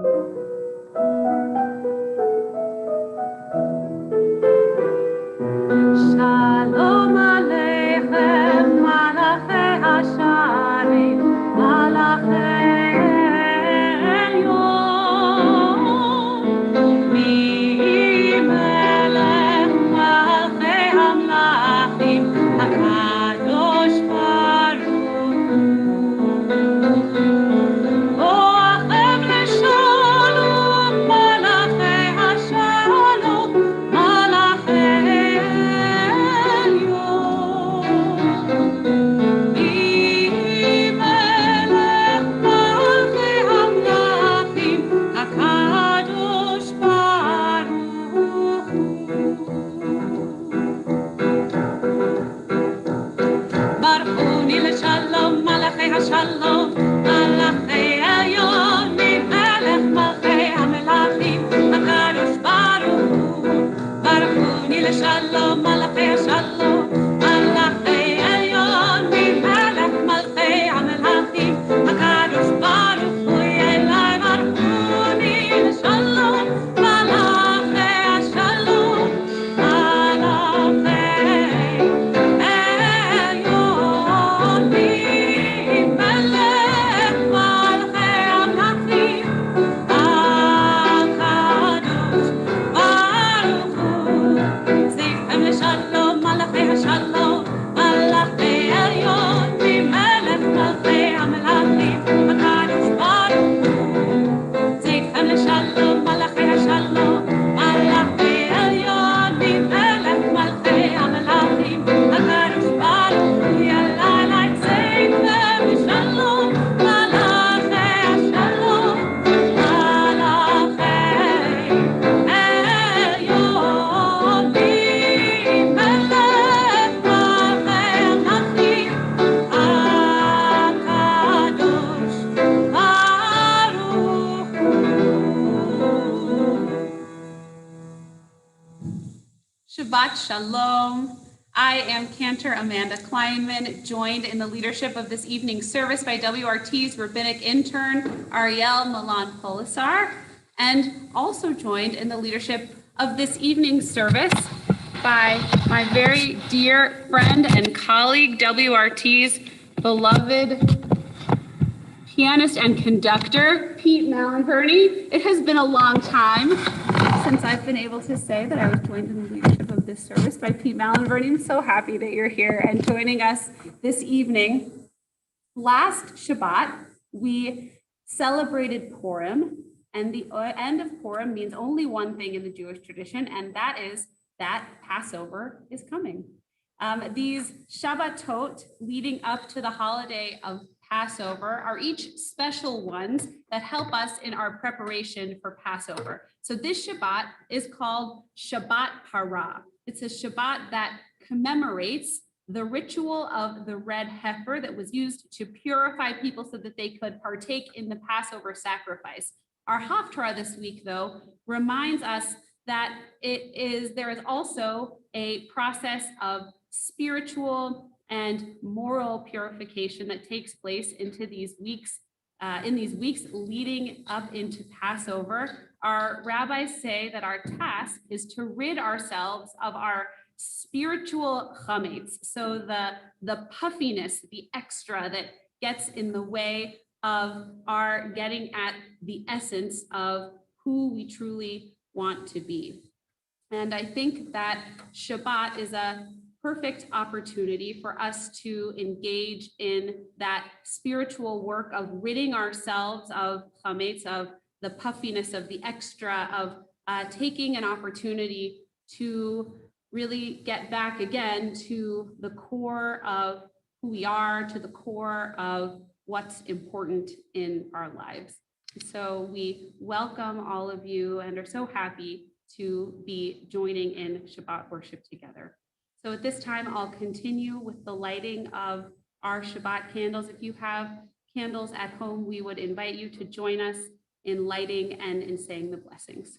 Shalom Aleichem, Malachei Hasharim, Malachei Elyon. Melech Malchei Hamlachim, HaKadosh Baruch Hu. Boachem Leshalom, Malachei Hashalom, Malachei Shalom, Malachei Elyon, Melech Malchei Hamlachim, HaKadosh Baruch Hu. Baruchuni l'shalom, Malachei Shalom, Malachei Elyon, Melech Malchei Hamlachim, HaKadosh Baruch Hu. Elai baruchuni l'shalom, Malachei Shalom, Malachei Elyon. Shabbat Shalom. I am Cantor Amanda Kleinman, joined in the leadership of this evening service by WRT's rabbinic intern, Ariel Milan Polisar, and also joined in the leadership of this evening service by my very dear friend and colleague, WRT's beloved pianist and conductor, Pete Malonverney. It has been a long time since I've been able to say that I was joined in the leadership of this service by Pete Malonverney. I'm so happy that you're here and joining us this evening. Last Shabbat, we celebrated Purim, and the end of Purim means only one thing in the Jewish tradition, and that is that Passover is coming. These Shabbatot leading up to the holiday of Passover are each special ones that help us in our preparation for Passover. So this Shabbat is called Shabbat Parah. It's a Shabbat that commemorates the ritual of the red heifer that was used to purify people so that they could partake in the Passover sacrifice. Our Haftarah this week, though, reminds us that there is also a process of spiritual and moral purification that takes place into these weeks, in these weeks leading up into Passover. Our rabbis say that our task is to rid ourselves of our spiritual chametz, so the puffiness, the extra that gets in the way of our getting at the essence of who we truly want to be. And I think that Shabbat is a perfect opportunity for us to engage in that spiritual work of ridding ourselves of chametz, of the puffiness, of the extra, of taking an opportunity to really get back again to the core of who we are, to the core of what's important in our lives. So we welcome all of you and are so happy to be joining in Shabbat worship together. So at this time, I'll continue with the lighting of our Shabbat candles. If you have candles at home, we would invite you to join us in lighting and in saying the blessings.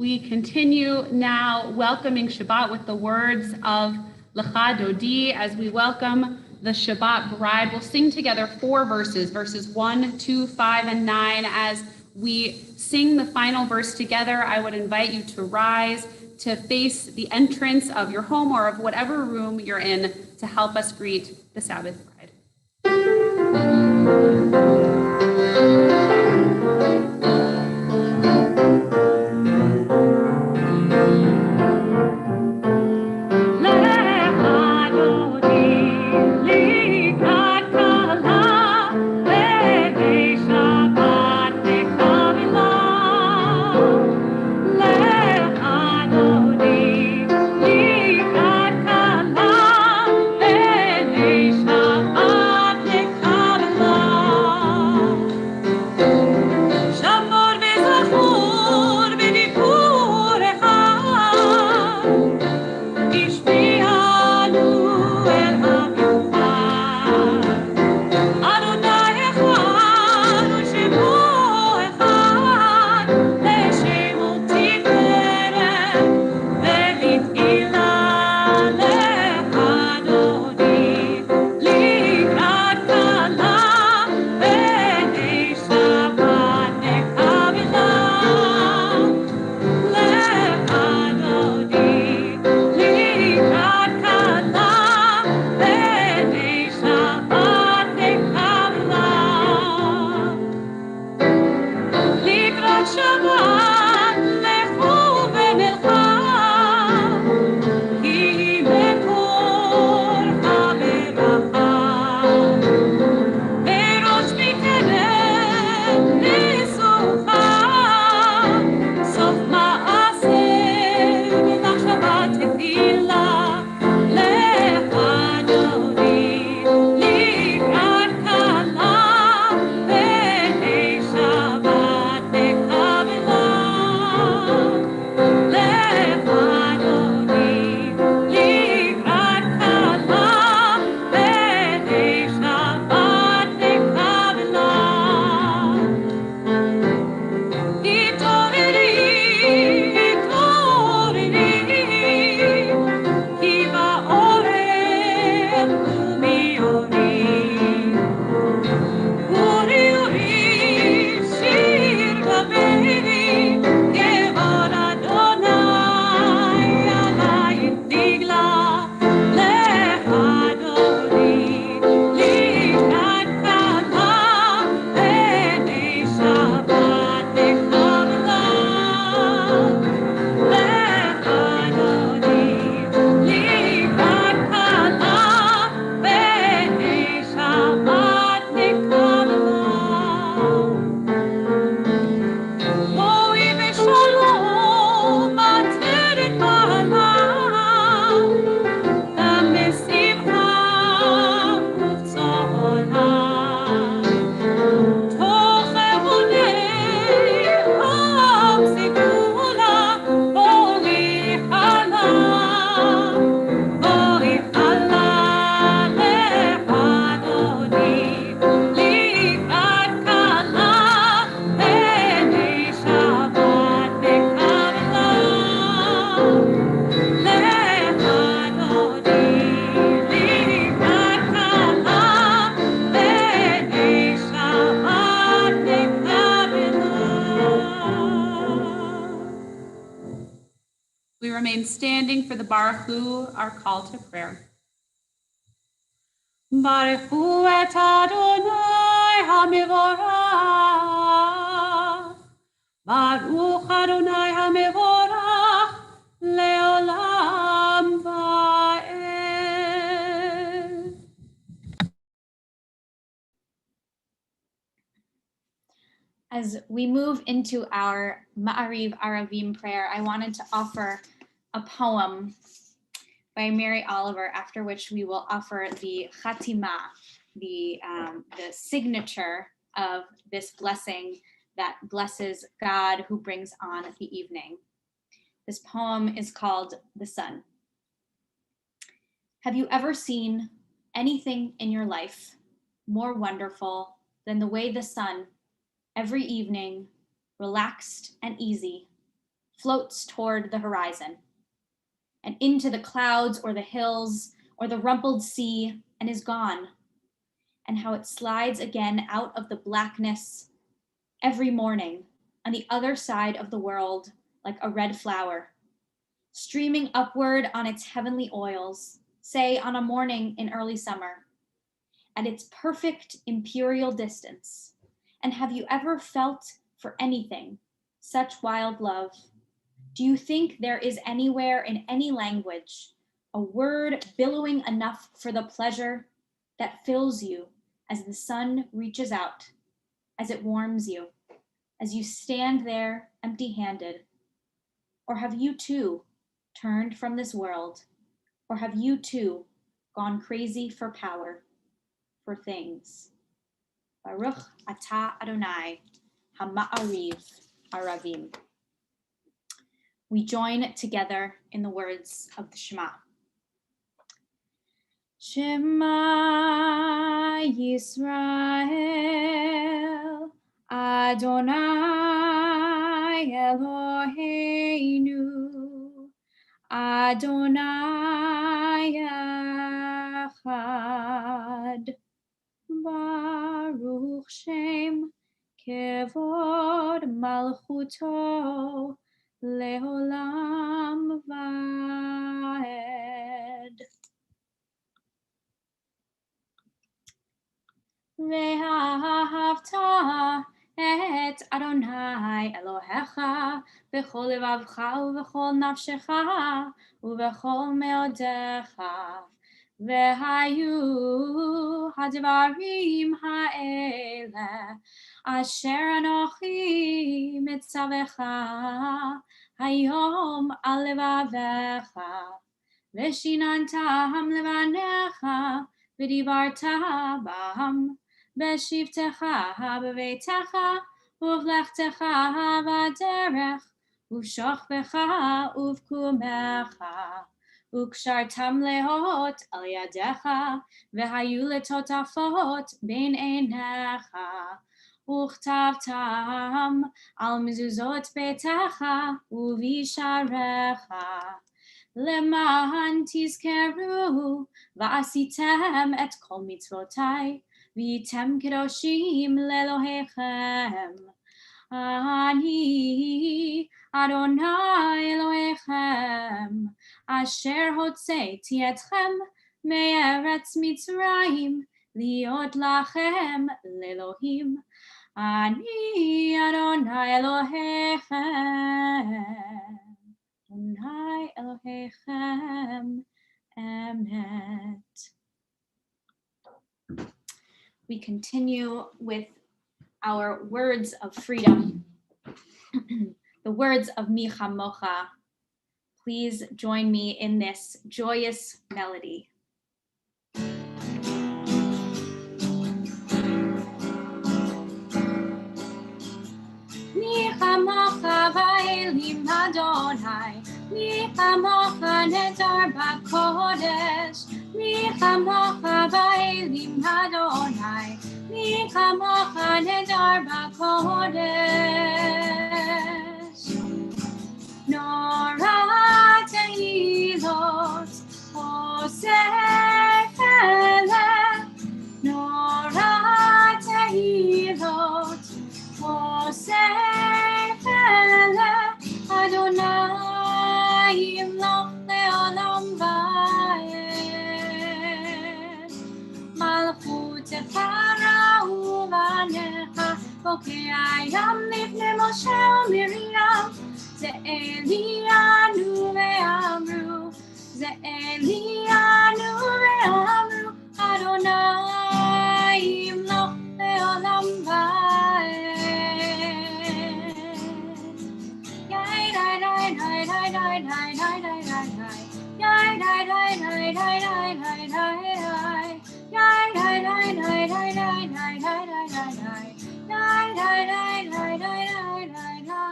We continue now welcoming Shabbat with the words of Lecha Dodi as we welcome the Shabbat bride. We'll sing together 4 verses, verses 1, 2, 5, and 9. As we sing the final verse together, I would invite you to rise, to face the entrance of your home or of whatever room you're in to help us greet the Sabbath bride. We remain standing for the Baruch Hu, our call to prayer. Baruch Hu et Adonai HaMevorach. Baruch Adonai HaMevorach leolam va'ed. As we move into our Ma'ariv Aravim prayer, I wanted to offer a poem by Mary Oliver, after which we will offer the Chatima, the signature of this blessing that blesses God who brings on the evening. This poem is called The Sun. Have you ever seen anything in your life more wonderful than the way the sun every evening, relaxed and easy, floats toward the horizon and into the clouds or the hills or the rumpled sea and is gone, and how it slides again out of the blackness every morning on the other side of the world like a red flower, streaming upward on its heavenly oils, say on a morning in early summer, at its perfect imperial distance. And have you ever felt for anything such wild love? Do you think there is anywhere in any language a word billowing enough for the pleasure that fills you as the sun reaches out, as it warms you, as you stand there empty-handed? Or have you too turned from this world? Or have you too gone crazy for power, for things? Baruch atah Adonai, ha'ma'ariv aravim. We join together in the words of the Shema. Shema Yisrael, Adonai Eloheinu, Adonai Echad, Baruch Shem Kevod Malchuto Leolam Vaed. Ve'ahavta et Adonai Elohecha b'chol levavcha u'b'chol nafshecha u'b'chol meodecha. Ve'hayu hadvarim ha'ele asher anochi mitzavecha hayom al levavecha ve'shinantam levanecha v'dibarta bam b'shivtecha b'veitecha uv'lechtecha b'derech uv'shochvecha uv'kumecha וקשרתם להות על ידיך, והיו לטוטפות בין עיניך, וכתבתם על מזוזות ביתך ובישעריך, למען תזכרו ועשיתם את כל מצוותיי, והייתם קדושים לאלוהיכם. אני אדוני אלוהיכם, אשר הוצאתי אתכם מארץ מצרים, להיות לכם לאלוהים. אני אדוני אלוהיכם, אדוני אלוהיכם, אמת. We continue with our words of freedom, the words of Mi Chamocha. Please join me in this joyous melody. Mi Chamocha va'elim Adonai, Mi Chamocha nedar b'kodesh, Mi Chamocha va'elim Adonai, Mi Chamocha nedar b'kodesh. Nora tehilot oseh eleh, Nora tehilot oseh eleh, Adonai yimloch le'olam va'ed. Malchutecha u'vanecha, bokei hayam lifnei Moshe u'Miriam, זה אלינו ואמרו, זה אלינו ואמרו, אדוני ימלוך לעולם ועד. יאי די די די די די די די די די די, יאי די די די די די די די די, יאי די די די די די די די די די די, יאי די די די די די די די.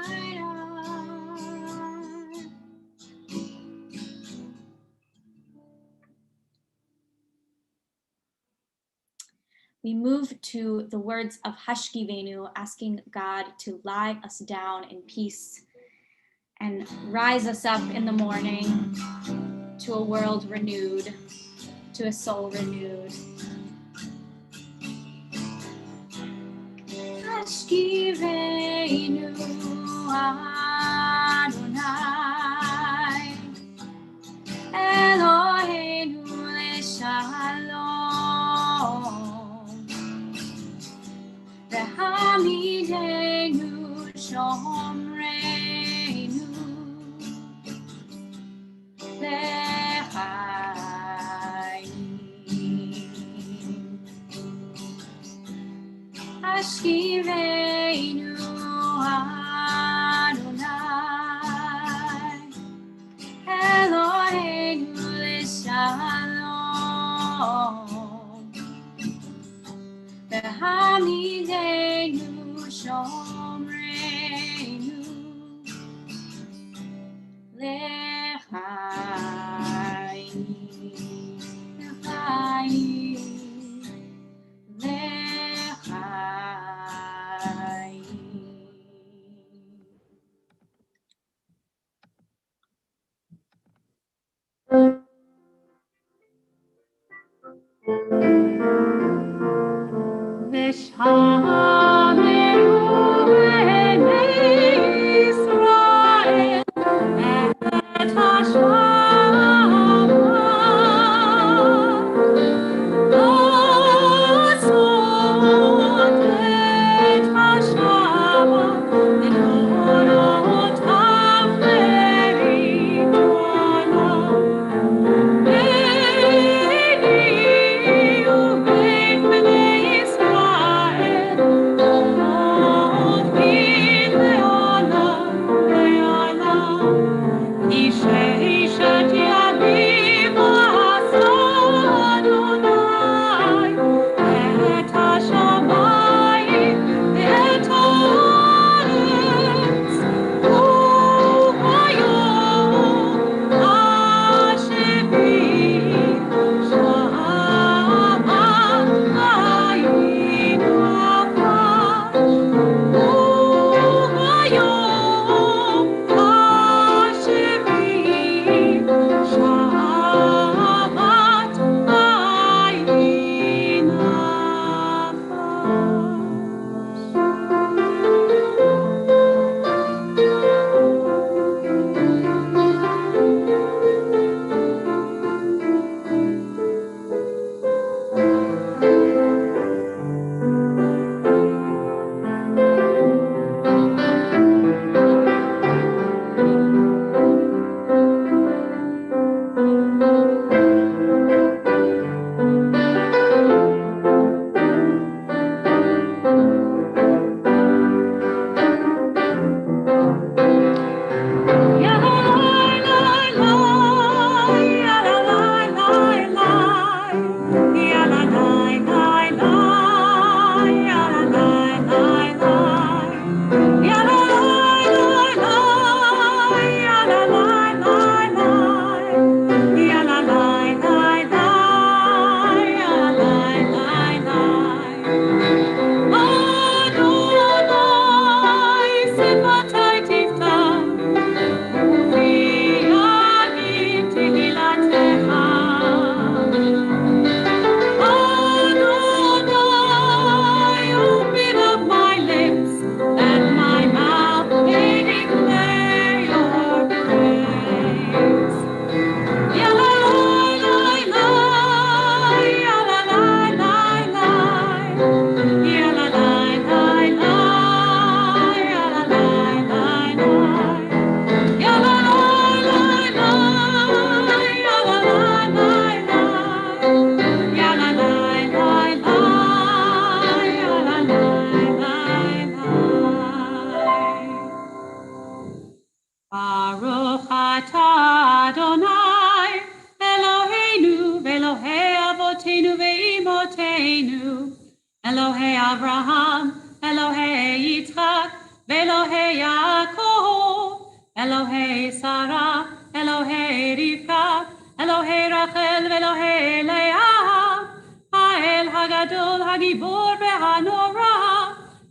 We move to the words of Hashkivenu, asking God to lie us down in peace and rise us up in the morning to a world renewed, to a soul renewed. Ashkivenu Adonai, Eloheinu leShalom, V'hamidenu shomreinu lechaim. Ashkivenu Adonai, Eloheinu leShalom, V'hamidenu shomreinu lechaim, lechaim, lechaim. Baruch atah Adonai, Eloheinu v'Elohei Avotenu ve'imotenu, Elohei Abraham, Elohei Yitzchak, v'Elohei Yaakov, Elohei Sarah, Elohei Rivka, Elohei Rachel v'Elohei Leah, Ha'el Hagadol Hagibor ve'Hanora,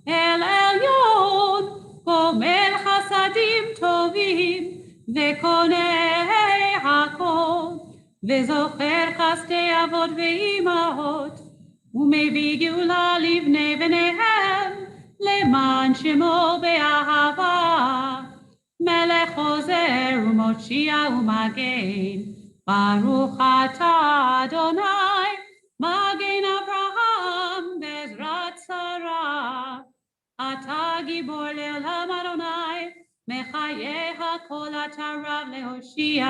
El Elyon, Gomel Chasadim Tovim, וקונה הכל, וזוכר חסדי אבות ואימהות, ומביא גאולה לבני בניהם, למען שמו באהבה. מלך עוזר ומושיע ומגן, ברוך אתה אדוני, מגן אברהם בעזרת שרה. אתה גיבור לעולם אדוני, מחיה הכל אתה רב להושיע,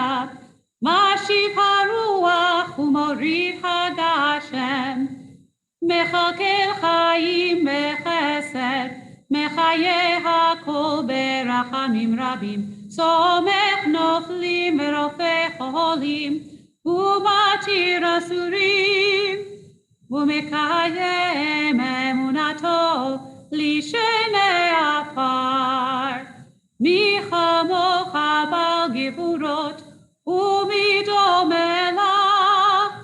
משיב הרוח ומוריד הגשם, מכלכל חיים בחסד, מחיה הכל ברחמים רבים, סומך נופלים ורופא חולים, ומתיר אסורים, ומקיים אמונתו לשני עפר. מי כמוך בעל גבורות ומי דומה לך,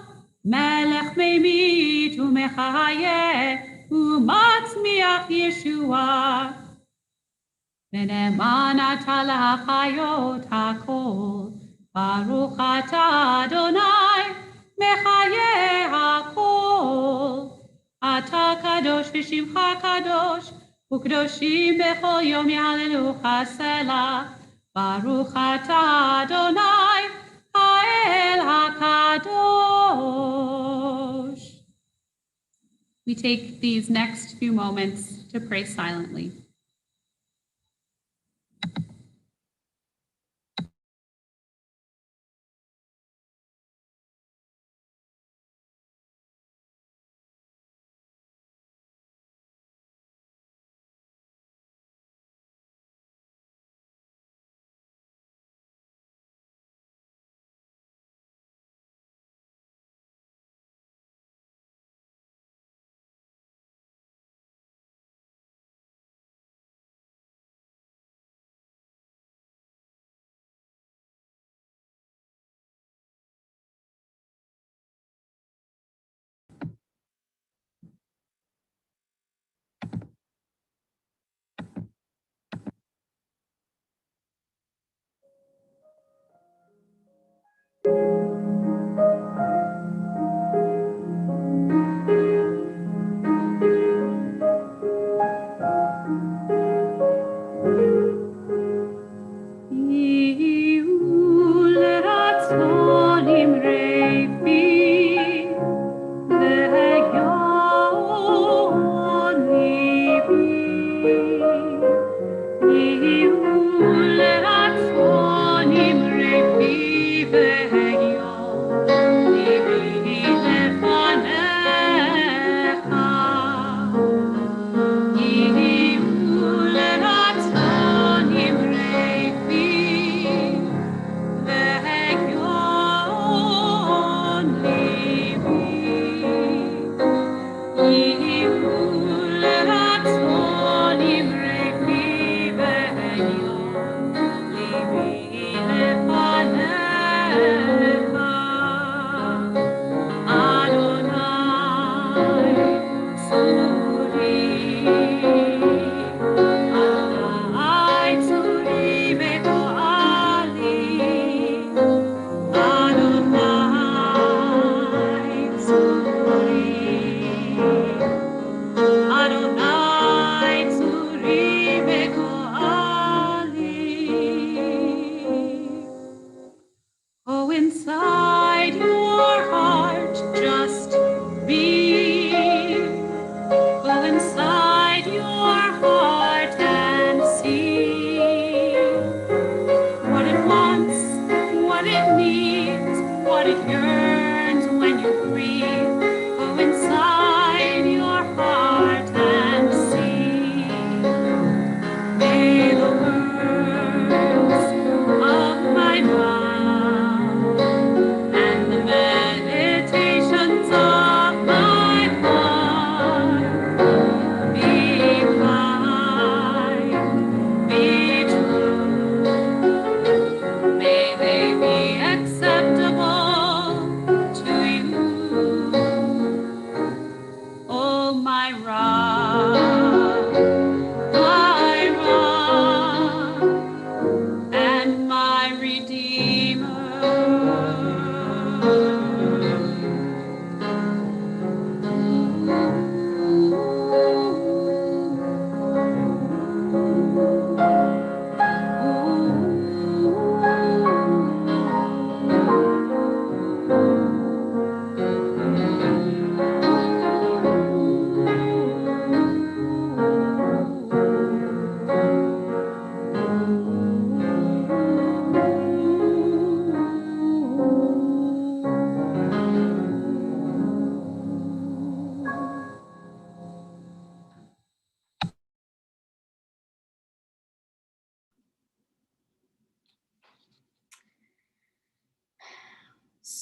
מלך ממית ומחיה ומצמיח ישועה. ונאמן אתה להחיות הכל, ברוך אתה אדוני, מחיה הכל. אתה קדוש ושמך קדוש, וקדושים בכל יום יהללוך סלה. ברוך אתה אדוני, האל הקדוש. We take these next few moments to pray silently.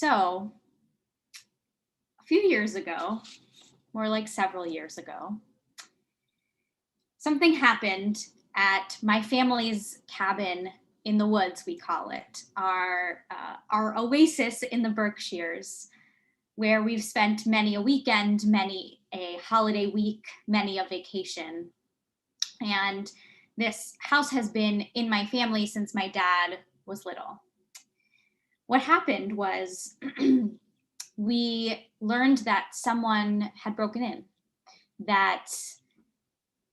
So a few years ago, more like several years ago, something happened at my family's cabin in the woods, we call it, our oasis in the Berkshires, where we've spent many a weekend, many a holiday week, many a vacation. And this house has been in my family since my dad was little. What happened was we learned that someone had broken in, that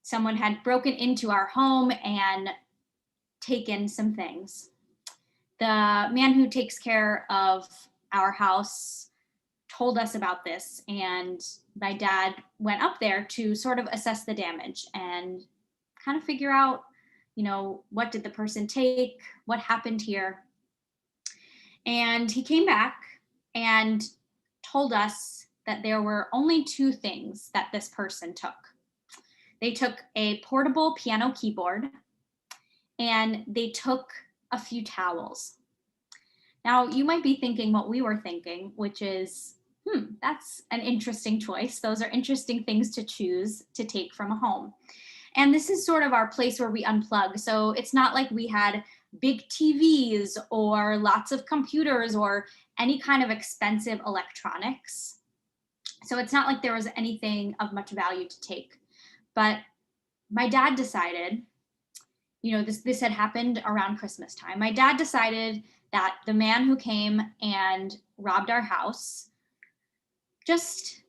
someone had broken into our home and taken some things. The man who takes care of our house told us about this, and my dad went up there to sort of assess the damage and kind of figure out, what did the person take, what happened here. And he came back and told us that there were only two things that this person took. They took a portable piano keyboard and they took a few towels. Now, you might be thinking what we were thinking, which is, that's an interesting choice. Those are interesting things to choose to take from a home. And this is sort of our place where we unplug. So it's not like we had big TVs or lots of computers or any kind of expensive electronics. So it's not like there was anything of much value to take. But my dad decided, this had happened around Christmas time. My dad decided that the man who came and robbed our house just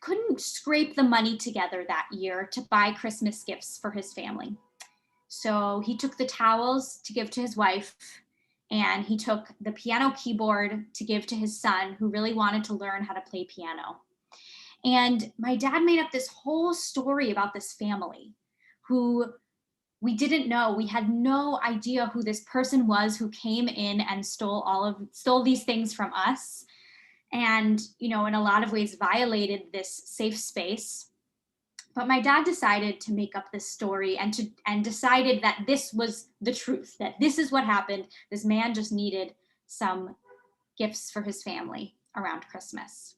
couldn't scrape the money together that year to buy Christmas gifts for his family. So he took the towels to give to his wife, and he took the piano keyboard to give to his son, who really wanted to learn how to play piano. And my dad made up this whole story about this family who we didn't know. We had no idea who this person was who came in and stole these things from us. And, in a lot of ways violated this safe space. But my dad decided to make up this story and decided that this was the truth, that this is what happened. This man just needed some gifts for his family around Christmas.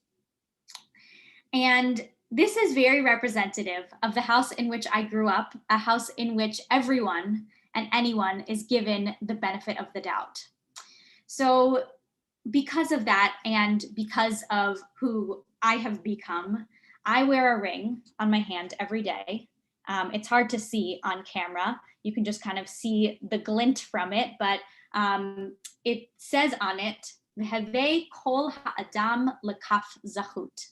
And this is very representative of the house in which I grew up, a house in which everyone and anyone is given the benefit of the doubt. So because of that, and because of who I have become, I wear a ring on my hand every day. It's hard to see on camera. You can just kind of see the glint from it, but it says on it, "V'hevei kol ha'adam lekaf zachut."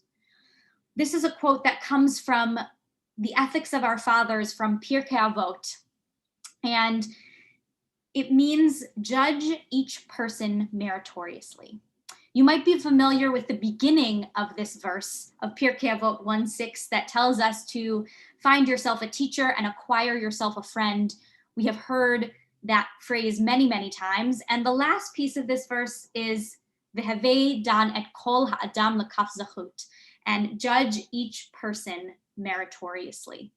This is a quote that comes from the Ethics of Our Fathers from Pirkei Avot. And it means judge each person meritoriously. You might be familiar with the beginning of this verse of Pirkei Avot 1:6 that tells us to find yourself a teacher and acquire yourself a friend. We have heard that phrase many, many times. And the last piece of this verse is V'hevei dan et kol ha'adam lekaf zachut, and judge each person meritoriously.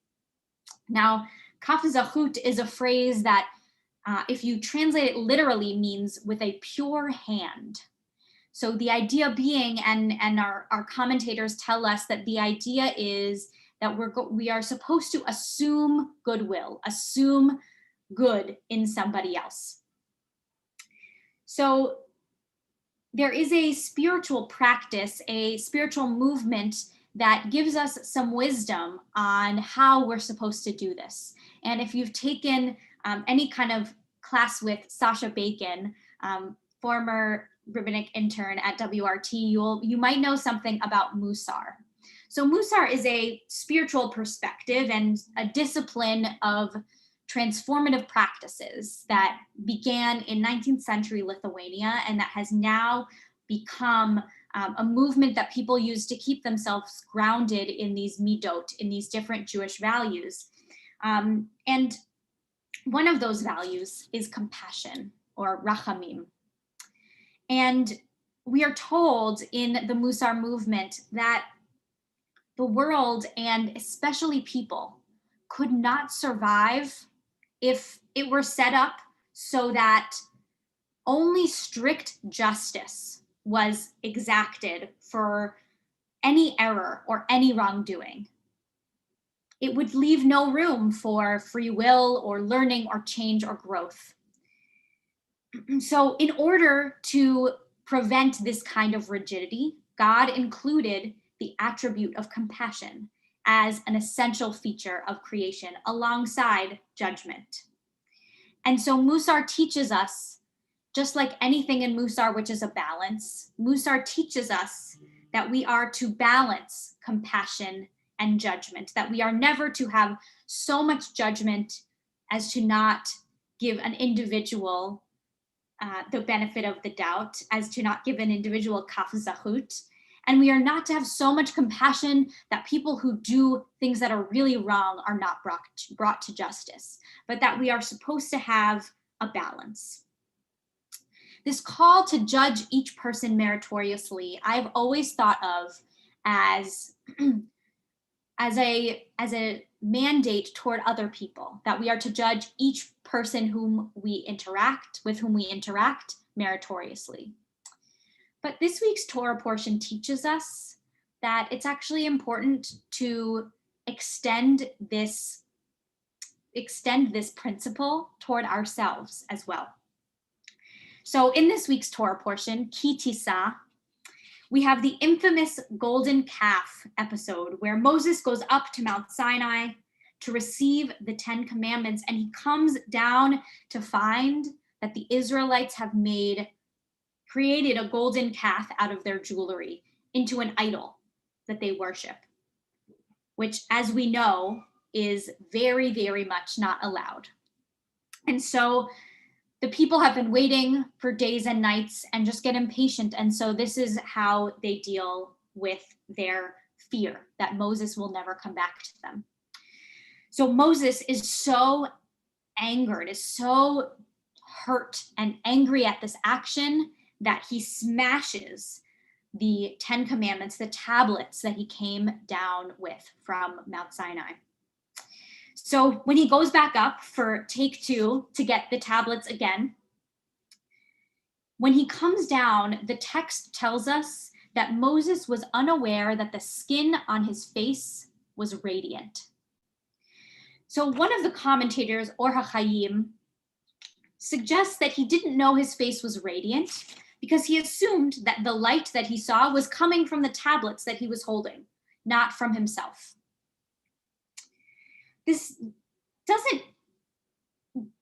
Now, kaf zachut is a phrase that if you translate it literally, means with a pure hand. So the idea being, and our commentators tell us that the idea is that we are supposed to assume goodwill, assume good in somebody else. So there is a spiritual practice, a spiritual movement that gives us some wisdom on how we're supposed to do this. And if you've taken any kind of class with Sasha Bacon, former rabbinic intern at WRT, you might know something about Musar. So Musar is a spiritual perspective and a discipline of transformative practices that began in 19th century Lithuania and that has now become a movement that people use to keep themselves grounded in these midot, in these different Jewish values. And one of those values is compassion, or rachamim. And we are told in the Musar movement that the world, and especially people, could not survive if it were set up so that only strict justice was exacted for any error or any wrongdoing, it would leave no room for free will or learning or change or growth. So in order to prevent this kind of rigidity, God included the attribute of compassion as an essential feature of creation alongside judgment. And so Musar teaches us, just like anything in Musar, which is a balance, Musar teaches us that we are to balance compassion and judgment, that we are never to have so much judgment as to not give an individual the benefit of the doubt, as to not give an individual kaf zahut. And we are not to have so much compassion that people who do things that are really wrong are not brought to justice, but that we are supposed to have a balance. This call to judge each person meritoriously, I've always thought of as a mandate toward other people, that we are to judge each person with whom we interact meritoriously. But this week's Torah portion teaches us that it's actually important to extend this principle toward ourselves as well. So in this week's Torah portion, Ki Tisa, we have the infamous golden calf episode where Moses goes up to Mount Sinai to receive the 10 commandments, and he comes down to find that the Israelites have created a golden calf out of their jewelry into an idol that they worship, which, as we know, is very, very much not allowed. And so the people have been waiting for days and nights and just get impatient. And so this is how they deal with their fear that Moses will never come back to them. So Moses is so angered, is so hurt and angry at this action that he smashes the 10 commandments, the tablets that he came down with from Mount Sinai. So when he goes back up for take 2 to get the tablets again, when he comes down, the text tells us that Moses was unaware that the skin on his face was radiant. So one of the commentators, Or HaChaim, suggests that he didn't know his face was radiant because he assumed that the light that he saw was coming from the tablets that he was holding, not from himself. This doesn't,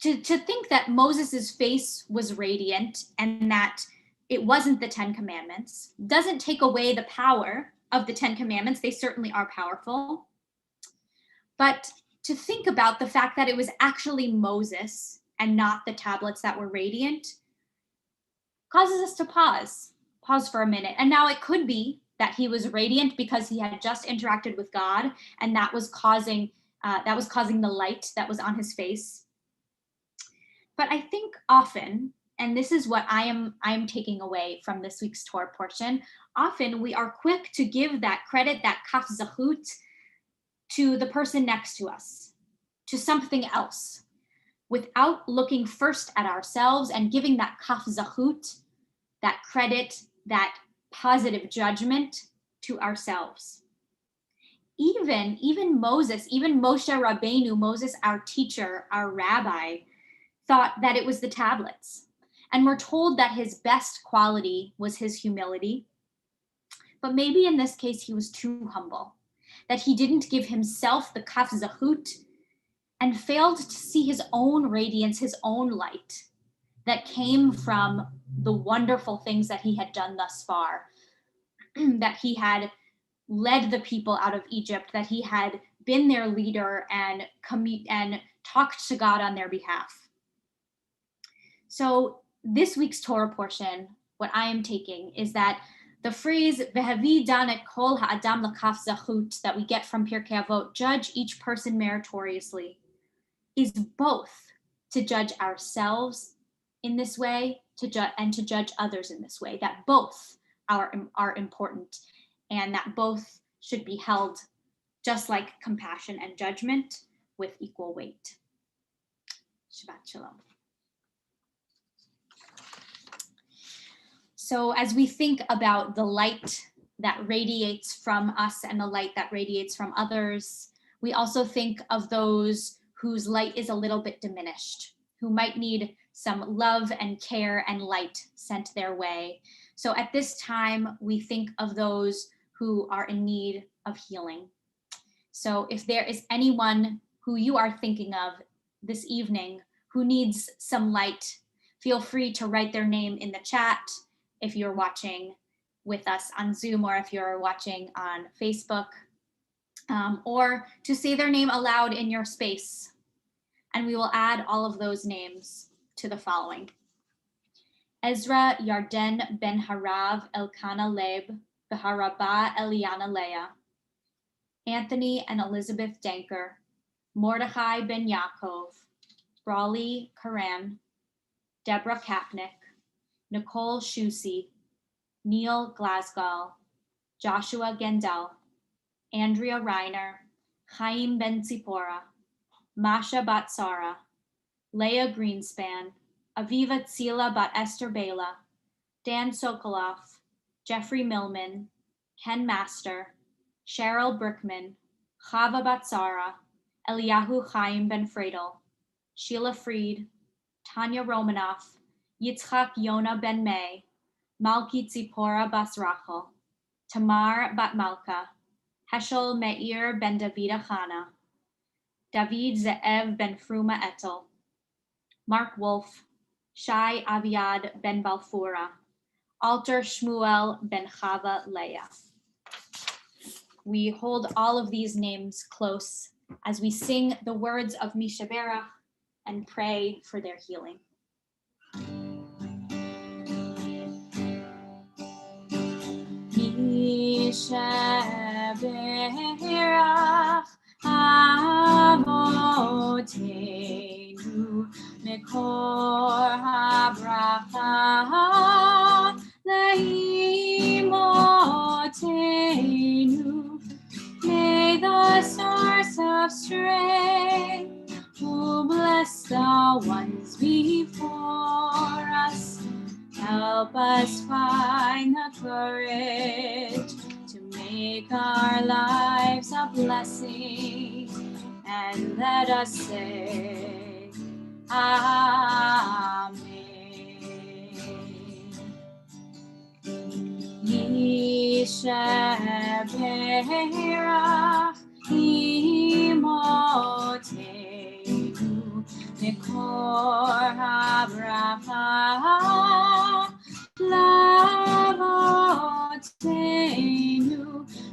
to think that Moses's face was radiant and that it wasn't the 10 commandments doesn't take away the power of the 10 commandments. They certainly are powerful. But to think about the fact that it was actually Moses and not the tablets that were radiant causes us to pause for a minute. And now it could be that he was radiant because he had just interacted with God, and that was causing the light that was on his face. But I think often, and this is what I'm taking away from this week's Torah portion, often we are quick to give that credit, that kaf zahut, to the person next to us, to something else, without looking first at ourselves and giving that kaf zahut, that credit, that positive judgment to ourselves. Even Moses, even Moshe Rabbeinu, Moses, our teacher, our rabbi, thought that it was the tablets. And we're told that his best quality was his humility. But maybe in this case, he was too humble, that he didn't give himself the kaf zahut and failed to see his own radiance, his own light that came from the wonderful things that he had done thus far, that he had led the people out of Egypt, that he had been their leader and talked to God on their behalf. So this week's Torah portion, what I am taking is that the phrase "Vehavi dan et kol ha'adam l'kaf zahut" that we get from Pirkei Avot, judge each person meritoriously, is both to judge ourselves in this way and to judge others in this way, that both are important and that both should be held, just like compassion and judgment, with equal weight. Shabbat Shalom. So as we think about the light that radiates from us and the light that radiates from others, we also think of those whose light is a little bit diminished, who might need some love and care and light sent their way. So at this time, we think of those who are in need of healing. So if there is anyone who you are thinking of this evening who needs some light, feel free to write their name in the chat if you're watching with us on Zoom or if you're watching on Facebook, or to say their name aloud in your space. And we will add all of those names to the following: Ezra Yarden Ben Harav Elkanah Leib Beharaba Eliana Leah, Anthony and Elizabeth Danker, Mordechai Ben Yaakov, Brawley Karan, Deborah Kapnick, Nicole Shusi, Neil Glasgow, Joshua Gendel, Andrea Reiner, Chaim Ben Tzipora, Masha Batsara, Leah Greenspan, Aviva Tzila Bat Esther Bela, Dan Sokoloff, Jeffrey Millman, Ken Master, Cheryl Brickman, Chava Batsara, Eliyahu Chaim Ben Fredel, Sheila Fried, Tanya Romanoff, Yitzchak Yona Ben May, Malki Tzipora Bas Rachel, Tamar Bat Malka, Heschel Meir Ben Davida Chana, David Ze'ev Ben Fruma Etel, Mark Wolf, Shai Aviad Ben Balfura, Alter Shmuel Ben Chava Leah. We hold all of these names close as we sing the words of Mishaberach and pray for their healing. Mishaberach Avotenu Mekor HaBracha Leimotenu. May the source of strength, who bless the ones before us, help us find the courage to make our lives a blessing, and let us say, Amen. Yishaberach imotenu mekor habracha lavotenu.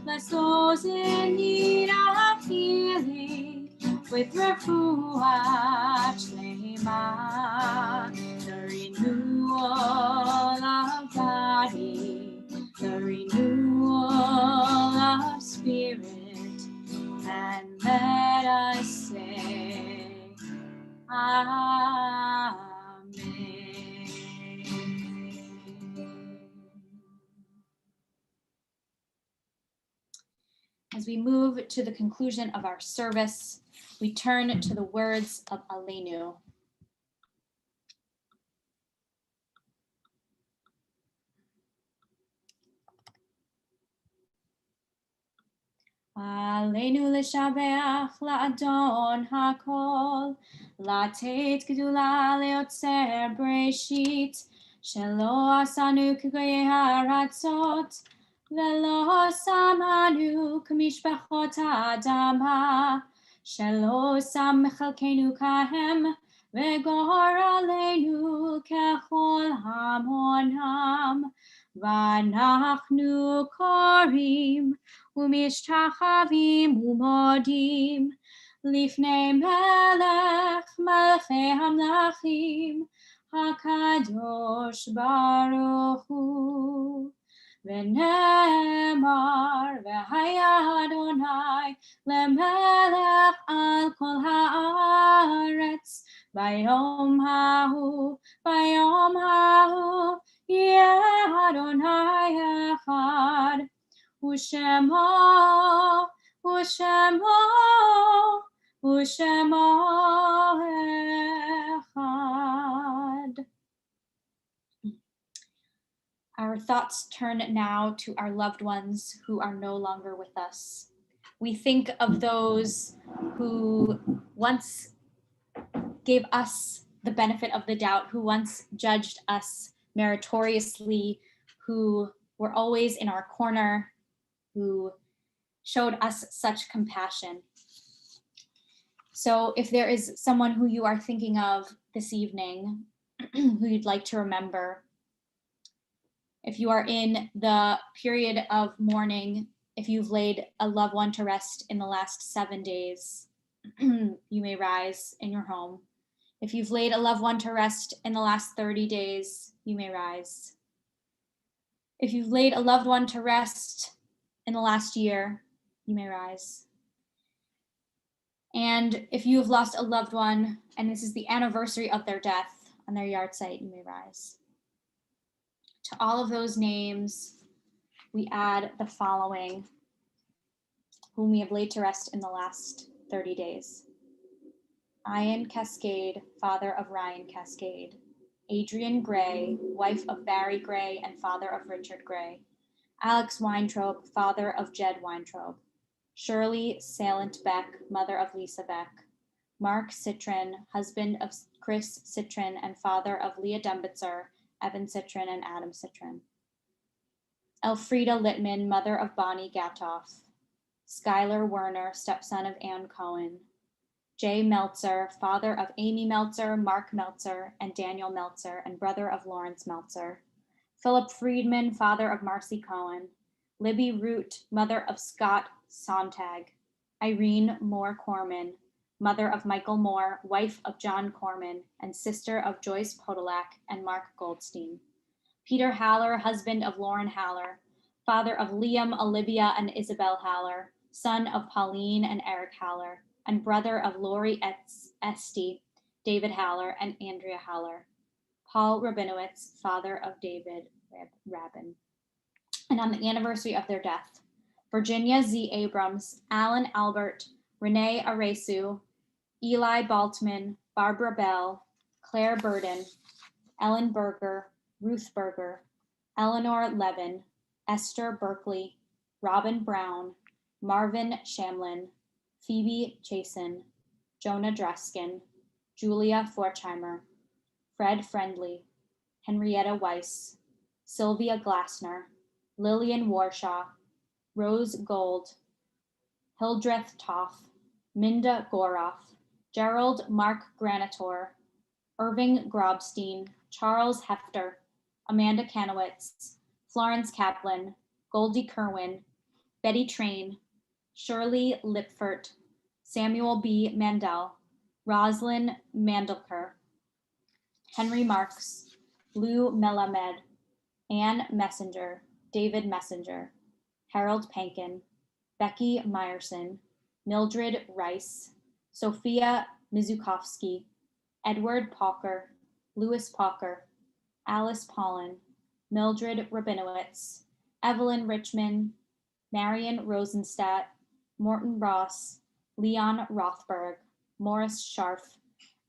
Bless those in need of healing with refuah shlema, the renewal of body, the renewal of spirit, and let us say, Amen. As we move to the conclusion of our service, we turn to the words of Aleinu. Aleinu l'shabeach la'adon hakol, latet gedula leotzer breshit, shelo asanu k'goyei haratzot, velo samanu k'mishpachot ha'adam, shelo sam mechalkenu kahem, v'gor aleinu kechol hamonam, v'anachnu korim, ומשתחווים ומודים לפני מלך מלכי המלכים הקדוש ברוך הוא. ונאמר והיה אדוני למלך על כל הארץ ביום ההוא יהיה אדוני אחד ושמו אחד. Our Our thoughts turn now to our loved ones who are no longer with us. We think of those who once gave us the benefit of the doubt, who once judged us meritoriously, who were always in our corner, who showed us such compassion. So if there is someone who you are thinking of this evening, who you'd like to remember, if you are in the period of mourning, if you've laid a loved one to rest in the last 7 days, you may rise in your home. If you've laid a loved one to rest in the last 30 days, you may rise. If you've laid a loved one to rest in the last year, you may rise. And if you have lost a loved one, and this is the anniversary of their death on their yard site, you may rise. To all of those names, we add the following, whom we have laid to rest in the last 30 days. Ian Cascade, father of Ryan Cascade. Adrian Gray, wife of Barry Gray and father of Richard Gray. Alex Weintraub, father of Jed Weintraub. Shirley Salient Beck, mother of Lisa Beck. Mark Citron, husband of Chris Citron and father of Leah Dembitzer, Evan Citron, and Adam Citron. Elfrida Littman, mother of Bonnie Gatoff. Skylar Werner, stepson of Ann Cohen. Jay Meltzer, father of Amy Meltzer, Mark Meltzer, and Daniel Meltzer, and brother of Lawrence Meltzer. Philip Friedman, father of Marcy Cohen. Libby Root, mother of Scott Sontag. Irene Moore Corman, mother of Michael Moore, wife of John Corman, and sister of Joyce Podolak and Mark Goldstein. Peter Haller, husband of Lauren Haller, father of Liam, Olivia, and Isabel Haller, son of Pauline and Eric Haller, and brother of Lori Esty, David Haller, and Andrea Haller. Paul Rabinowitz, father of David Rabin. And on the anniversary of their death, Virginia Z. Abrams, Alan Albert, Renee Aresu, Eli Baltman, Barbara Bell, Claire Burden, Ellen Berger, Ruth Berger, Eleanor Levin, Esther Berkeley, Robin Brown, Marvin Shamlin, Phoebe Chasen, Jonah Dreskin, Julia Forchheimer, Fred Friendly, Henrietta Weiss, Sylvia Glassner, Lillian Warshaw, Rose Gold, Hildreth Toff, Minda Goroff, Gerald Mark Granitor, Irving Grobstein, Charles Hefter, Amanda Kanowitz, Florence Kaplan, Goldie Kerwin, Betty Train, Shirley Lipfert, Samuel B. Mandel, Roslyn Mandelker, Henry Marks, Lou Melamed, Ann Messenger, David Messenger, Harold Pankin, Becky Meyerson, Mildred Rice, Sophia Mizukovsky, Edward Palker, Louis Palker, Alice Paulin, Mildred Rabinowitz, Evelyn Richmond, Marion Rosenstadt, Morton Ross, Leon Rothberg, Morris Scharf,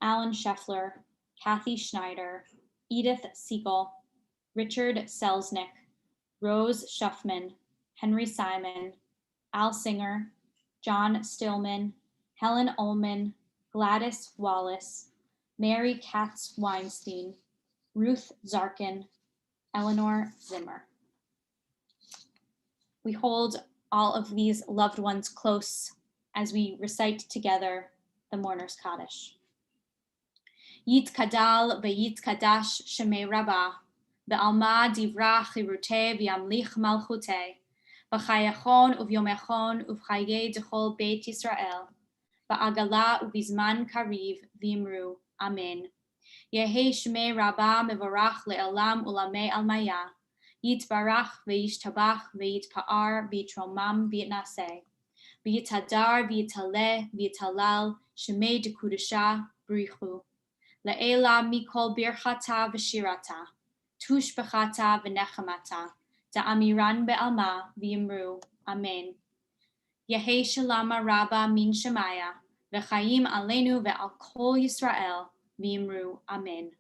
Alan Scheffler, Kathy Schneider, Edith Siegel, Richard Selznick, Rose Schuffman, Henry Simon, Al Singer, John Stillman, Helen Ullman, Gladys Wallace, Mary Katz Weinstein, Ruth Zarkin, Eleanor Zimmer. We hold all of these loved ones close as we recite together the Mourner's Kaddish. Yitkadal ve'yitkadash shemei Rabbah, be'alma divra chirute v'yamlich malchute, v'chayachon uvyomechon uv'chaye dechol Beit Yisrael, ba'agala ubizman kariv v'imru. Amen. Yehi shemei Rabbah mevorach le'elam ulamei almaya, yitbarach ve'yishtabach ve'yitpa'ar v'yitromam v'yitnaseh, v'yitadar v'yitaleh v'yitalal shemei dekudesha b'richu. Le'ela mikol birchata v'shirata, tush bechata v'nechamata, da'amiran be'alma v'yimru. Amen. Yehi shalama rabba min shemaya, v'chayim aleinu ve'al kol Yisrael v'yimru. Amen.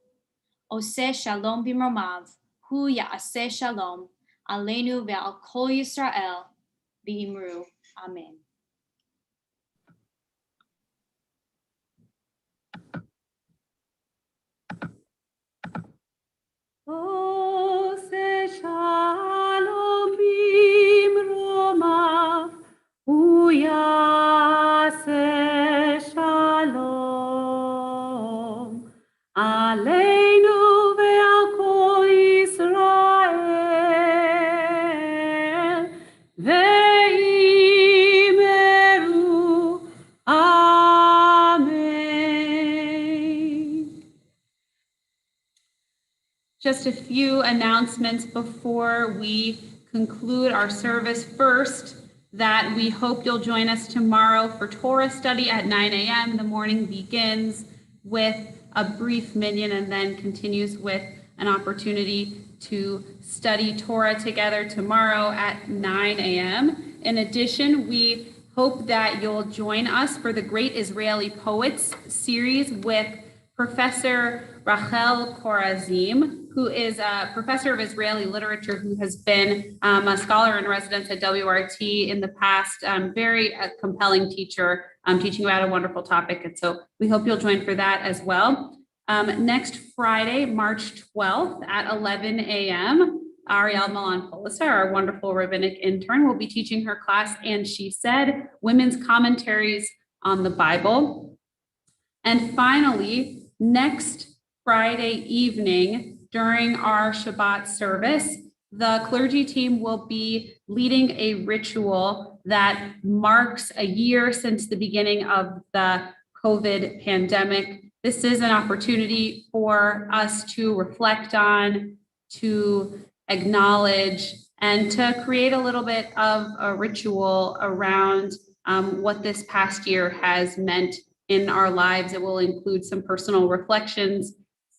Oseh shalom b'mromav, hu ya'aseh shalom aleinu ve'al kol Yisrael v'imru. Amen. Ose shalom bimromav, uyase shalom, aleinu ve'al kol Yisrael, ve'imeru. Amen. Just a few announcements before we conclude our service. First, that we hope you'll join us tomorrow for Torah study at 9 a.m. The morning begins with a brief minyan and then continues with an opportunity to study Torah together tomorrow at 9 a.m. In addition, we hope that you'll join us for the Great Israeli Poets series with Professor Rachel Korazim, who is a professor of Israeli literature who has been a scholar in residence at WRT in the past, very compelling teacher, teaching about a wonderful topic. And so we hope you'll join for that as well. Next Friday, March 12th at 11 a.m., Ariel Milan-Polisa, our wonderful rabbinic intern, will be teaching her class, And She Said, Women's Commentaries on the Bible. And finally, next Friday evening, during our Shabbat service, the clergy team will be leading a ritual that marks a year since the beginning of the COVID pandemic. This is an opportunity for us to reflect on, to acknowledge, and to create a little bit of a ritual around what this past year has meant in our lives. It will include some personal reflections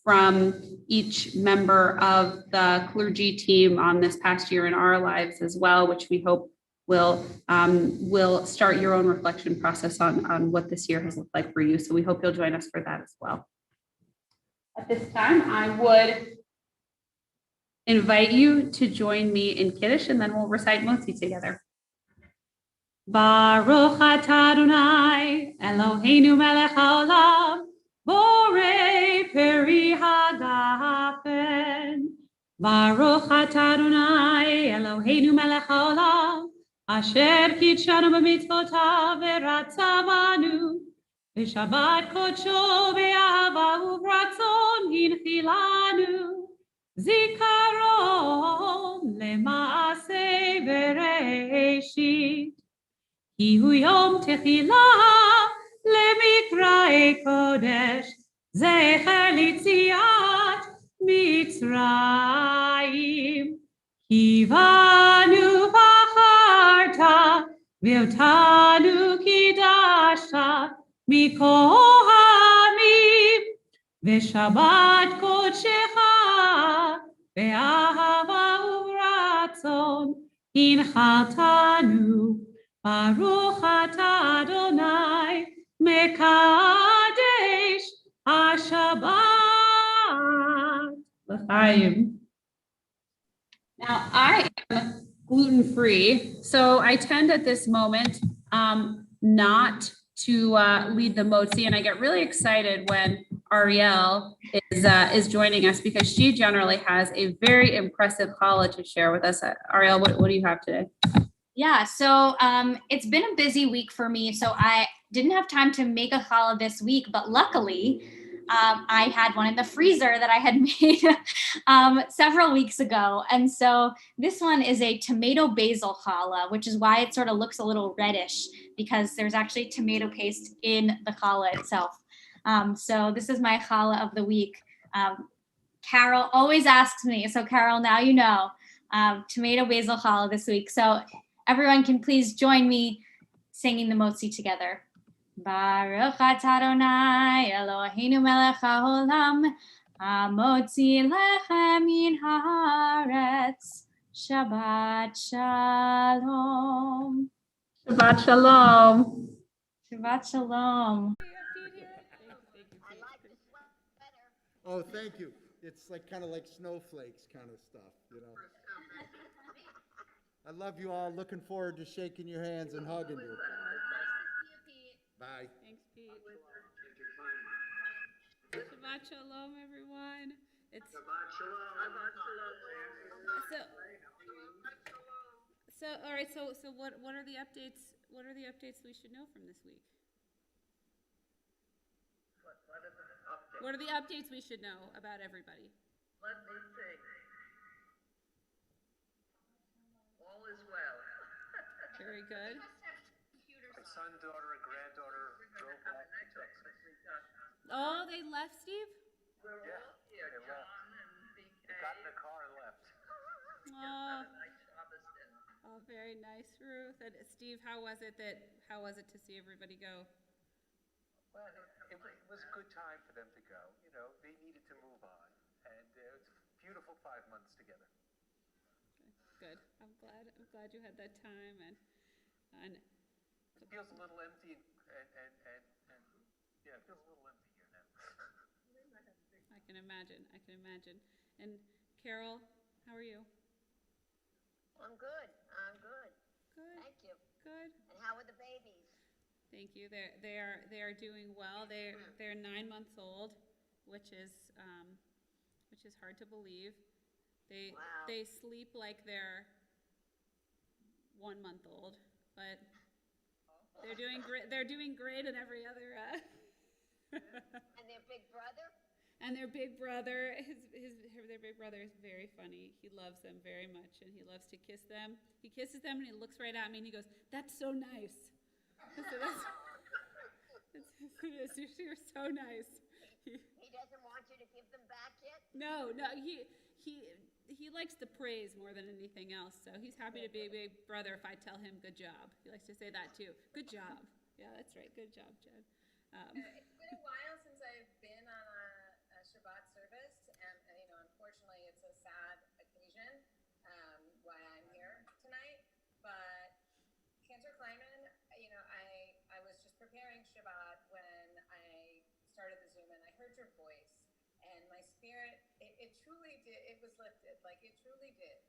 from each member of the clergy team on this past year in our lives as well, which we hope will start your own reflection process on what this year has looked like for you. So we hope you'll join us for that as well. At this time, I would invite you to join me in Kiddush, and then we'll recite Motzi together. Baruch atah Adonai Eloheinu melech haolam, borei peri hagafen. Baruch atah Adonai Eloheinu melech haolam, asher kitshanu b'mitzvotav v'ratzavanu, v'shabbat kodsho be'ahava u'b'ratzon hinchilanu, zikaron lema'aseh v'reishit. Ki hu yom techilah lemikraei kodesh, zecher litziat Mitzrayim. Kivanu bacharta, v'otanu kidashta mikohanim, v'shabbat kodshecha be'ahava u'ratzon hinchaltanu. Baruch atah Adonai mekadesh haShabbat l'chaim. Now, I am gluten-free, so I tend at this moment not to lead the motzi, and I get really excited when Ariel is joining us because she generally has a very impressive challah to share with us. Ariel, what do you have today? Yeah, so it's been a busy week for me, so I didn't have time to make a challah this week, but luckily I had one in the freezer that I had made several weeks ago. And so this one is a tomato basil challah, which is why it sort of looks a little reddish because there's actually tomato paste in the challah itself. So this is my challah of the week. Carol always asks me, so Carol, now you know, tomato basil challah this week. So everyone can please join me singing the motzi together. Baruch atah Adonai Eloheinu melech haolam, hamotzi lechem min haaretz. Shabbat shalom. Shabbat shalom. Shabbat shalom. Oh, thank you. It's like kind of like snowflakes kind of stuff, you know. I love you all. Looking forward to shaking your hands and hugging you. Nice to see you, Pete. Bye. Thanks, Pete. Shabbat shalom, everyone. It's Shabbat shalom. so all right. So what are the updates? What are the updates we should know from this week? What are the updates? What are the updates we should know about everybody? Let me think. All is well. Very good. My son, daughter, and granddaughter drove back to Texas. Oh, they left, Steve? We're all Yeah, here, they John left. and BK. They got in the car and left. Oh, Had a nice Shabbos dinner. oh, very nice, Ruth. And Steve, how was it to see everybody go? Well, it was a good time for them to go. You know, they needed to move on. And it was a beautiful 5 months together. Good. I'm glad you had that time and It feels a little empty and yeah, it feels a little empty here now. I can imagine. And Carol, how are you? I'm good. Good. Thank you. Good. And how are the babies? Thank you. They are doing well. They're 9 months old, which is hard to believe. Wow. They sleep like they're 1 month old, but they're doing great. They're doing great in every other. And their big brother? And their big brother, their big brother is very funny. He loves them very much, and he loves to kiss them. He kisses them, and he looks right at me, and he goes, "That's so nice." So you're so nice. He doesn't want you to give them back yet? No, he likes the praise more than anything else. So he's happy to be a big brother if I tell him good job. He likes to say that too. Good job. Yeah, that's right. Good job, Jen. It's been a while since I've been on a Shabbat service, and unfortunately, it's a sad occasion why I'm here tonight. But Cantor Kleinman, I was just preparing Shabbat when I started the Zoom, and I heard your voice, and my spirit, it truly did. It was lifted, like it truly did.